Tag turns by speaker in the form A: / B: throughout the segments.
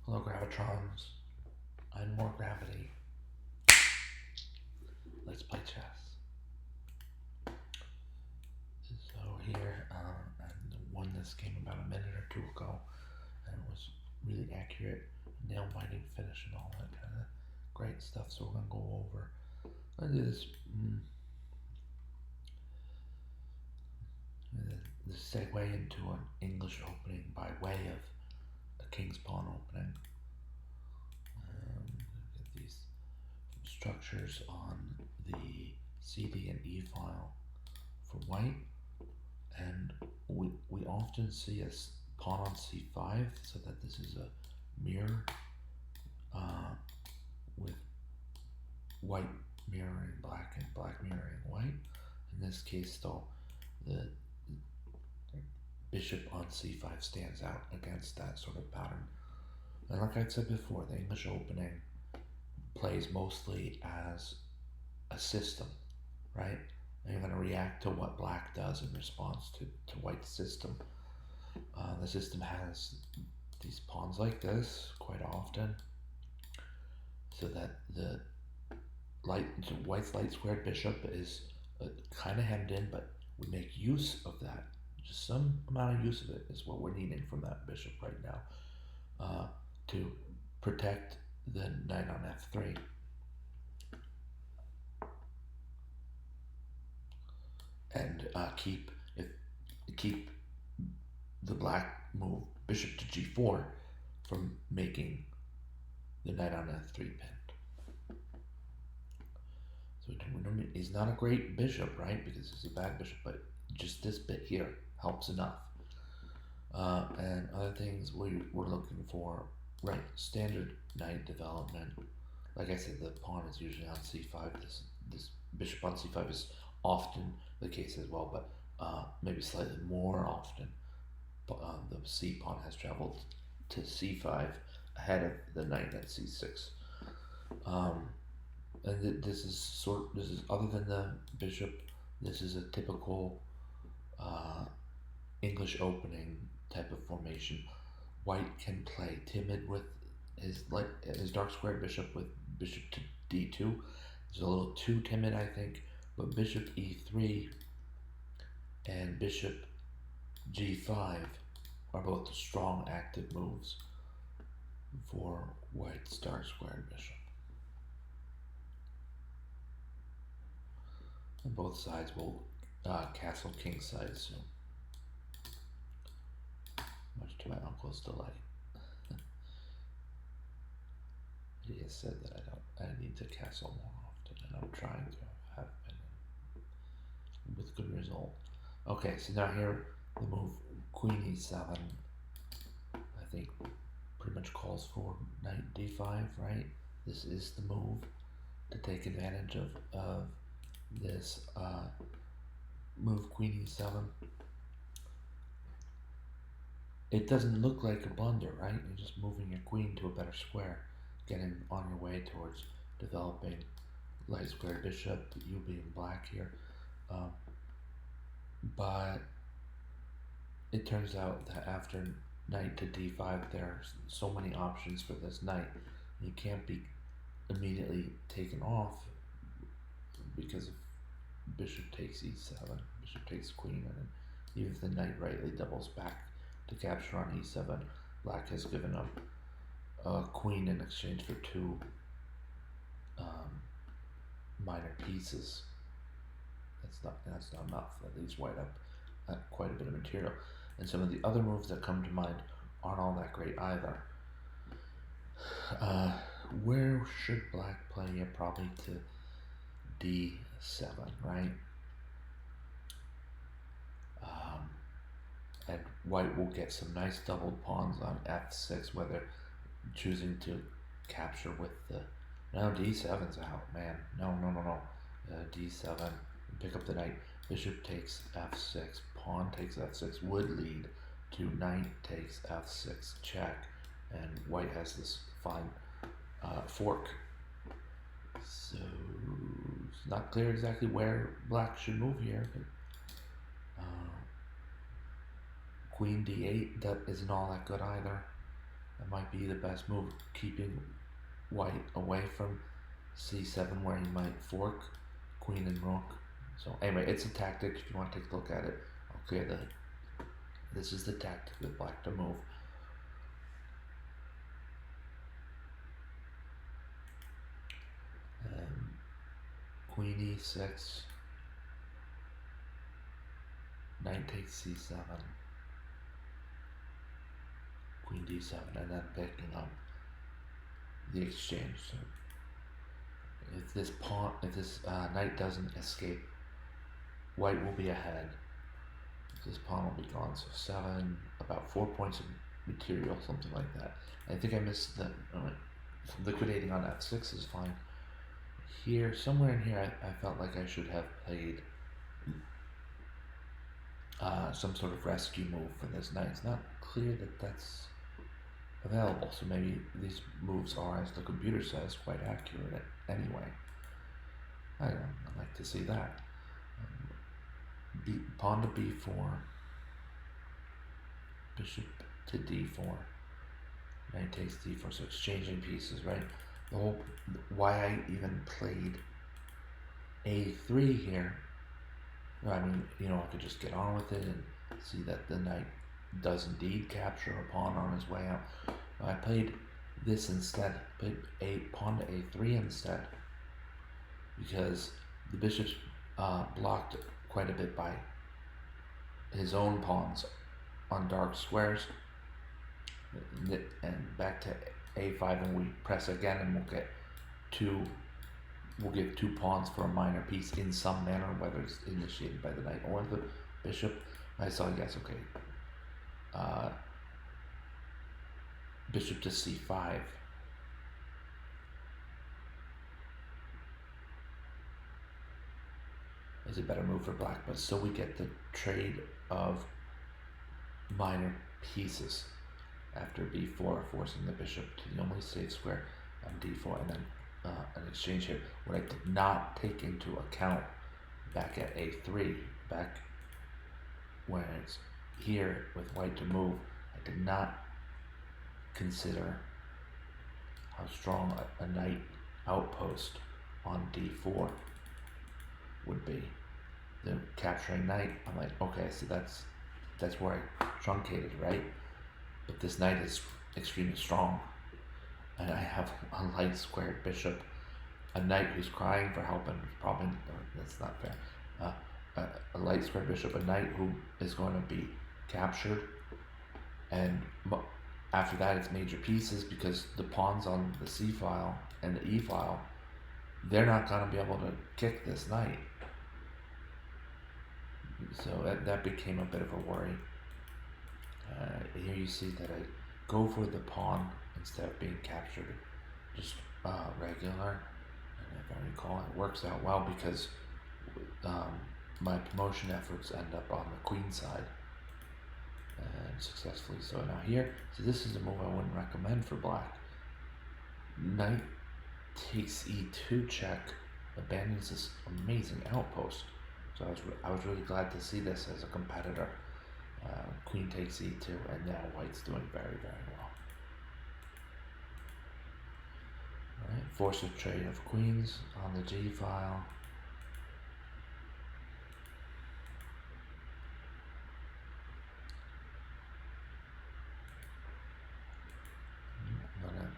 A: Hello, Gravitrons. I'm more gravity. Let's play chess. So here, I won this game about a minute or two ago, and it was really accurate, nail-biting finish and all that kind of great stuff. So we're gonna go over. Let's do this. This segue into an English opening by way of a King's Pawn opening. Get these structures on the CD and E file for white, and we often see a pawn on c5, so that this is a mirror with white mirroring black and black mirroring white. In this case, though, the bishop on c5 stands out against that sort of pattern. And like I said before, the English opening plays mostly as a system, right? And you're going to react to what black does in response to white's system. The system has these pawns like this quite often, so that the white's light squared bishop is kind of hemmed in, but we make use of that. Just some amount of use of it is what we're needing from that bishop right now, to protect the knight on f3. And keep the black move bishop to g4 from making the knight on f3 pinned. So he's not a great bishop, right? Because he's a bad bishop, but just this bit here helps enough. And other things we're looking for, right? Standard knight development. Like I said, the pawn is usually on c5. This bishop on c5 is often the case as well, but maybe slightly more often. The c pawn has traveled to c5 ahead of the knight at c6. And this is other than the bishop, this is a typical English opening type of formation. White can play timid with his dark squared bishop with bishop to d2. It's a little too timid, I think, but bishop e3 and bishop g5 are both strong active moves for white's dark squared bishop. And both sides will castle kingside soon, much to my uncle's delight. He has said that I need to castle more often, and I'm trying to, have been with good result. Okay, so now here the move queen e7, I think pretty much calls for knight d5, right? This is the move to take advantage of this move queen e7. It doesn't look like a blunder, right? You're just moving your queen to a better square, getting on your way towards developing light square bishop, you being black here. But it turns out that after knight to d5, there's so many options for this knight. You can't be immediately taken off because if bishop takes e7, bishop takes queen, and even if the knight rightly doubles back to capture on e7, black has given up a queen in exchange for two minor pieces. That's not enough. That leaves white up quite a bit of material. And some of the other moves that come to mind aren't all that great either. Where should black play? Yeah, probably to d7, right? And white will get some nice doubled pawns on f6, whether choosing to capture with the... No, d7's out, man. No. D7, pick up the knight. Bishop takes f6, pawn takes f6, would lead to knight takes f6 check, and white has this fine fork. So it's not clear exactly where black should move here, but queen d8, that isn't all that good either. That might be the best move, keeping white away from c7 where he might fork queen and rook. So anyway, it's a tactic. If you want to take a look at it, I'll clear the. This is the tactic with black to move. Queen e6. Knight takes c7. Queen d7, and then picking up the exchange. So if this knight doesn't escape, white will be ahead. This pawn will be gone. So 7, about 4 points of material, something like that. I think I missed the liquidating on f6 is fine. Here, somewhere in here, I felt like I should have played some sort of rescue move for this knight. It's not clear that that's available, so maybe these moves are, as the computer says, quite accurate anyway. I don't know, I'd like to see that. Pawn to b4, bishop to d4, knight takes d4, so exchanging pieces, right? The whole, why I even played a3 here, I mean, I could just get on with it and see that the knight does indeed capture a pawn on his way out. I played this instead, played a pawn to a3 instead, because the bishop's blocked quite a bit by his own pawns on dark squares, and back to a5, and we press again, and we'll get 2 pawns for a minor piece in some manner, whether it's initiated by the knight or the bishop. I saw, yes, okay. Bishop to c5. Is a better move for black, but so we get the trade of minor pieces after b4, forcing the bishop to the only safe square on d4, and then an exchange here. What I did not take into account back at a3, back when it's here with white to move, I did not consider how strong a knight outpost on d4 would be. The capturing knight, I'm like, okay, so that's where I truncated, right? But this knight is extremely strong, and I have a light squared bishop, a knight who's crying for help, and probably, that's not fair, a light squared bishop, a knight who is going to be captured, and after that it's major pieces, because the pawns on the c file and the e file, they're not going to be able to kick this knight. So that became a bit of a worry. Here you see that I go for the pawn instead of being captured, just regular, and if I recall, it works out well, because my promotion efforts end up on the queen side, and successfully so. Now here, so this is a move I wouldn't recommend for black. Knight takes e2 check, abandons this amazing outpost. So I was really glad to see this as a competitor. Queen takes e2, and now white's doing very, very well. All right, force a trade of queens on the g file. I'm gonna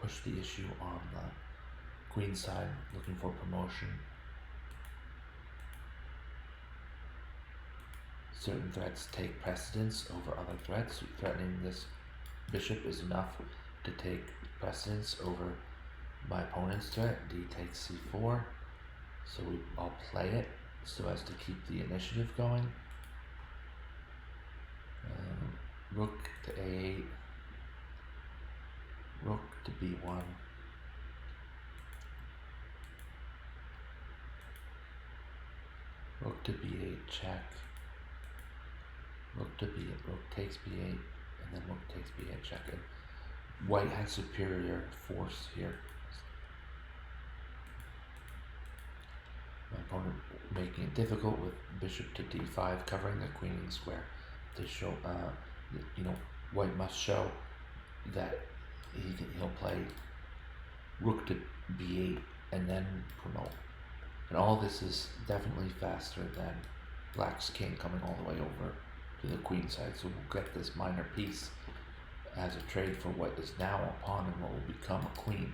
A: push the issue on the queen side, looking for promotion. Certain threats take precedence over other threats. Threatening this bishop is enough to take precedence over my opponent's threat. D takes c4, so I'll play it so as to keep the initiative going. Rook to a8, rook to b1, rook to b8 check, rook to b8, rook takes b8, and then rook takes b8 check. And white has superior force here. My opponent making it difficult with bishop to d5, covering the queening square to show, white must show that he'll play rook to b8 and then promote. And all this is definitely faster than black's king coming all the way over to the queen side. So we'll get this minor piece as a trade for what is now a pawn and what will become a queen.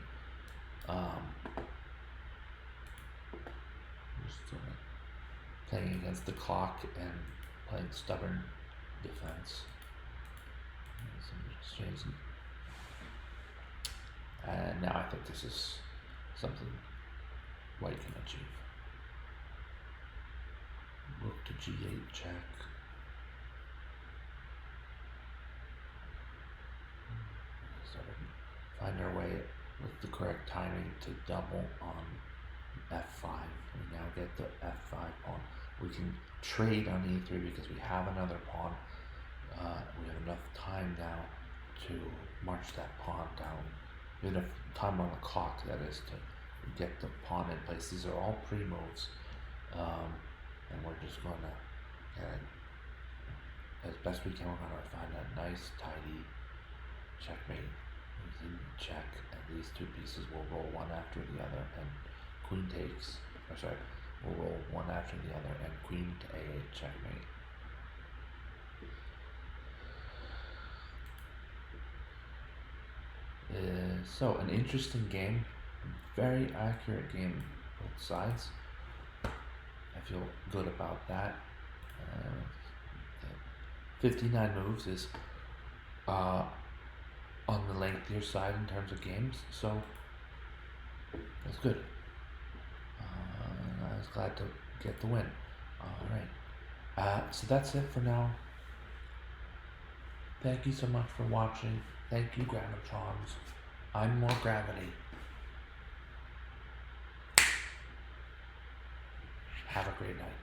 A: Just playing against the clock and playing stubborn defense. And now I think this is something white can achieve. Rook to g8 check. Sort of find our way with the correct timing to double on f5. We now get the f5 pawn. We can trade on e3 because we have another pawn. We have enough time now to march that pawn down. We have enough time on the clock, that is, to get the pawn in place. These are all pre-moves, and we're just going to get it as best we can. We're going to find a nice, tidy checkmate. Check, and these two pieces will roll one after the other, and queen takes, or sorry, we'll roll one after the other, and queen to a8 checkmate. So an interesting game, very accurate game, both sides. I feel good about that. 59 moves is on the lengthier side in terms of games, so that's good. I was glad to get the win. Alright, so that's it for now. Thank you so much for watching. Thank you, Gravitrons. I'm more gravity. Have a great night.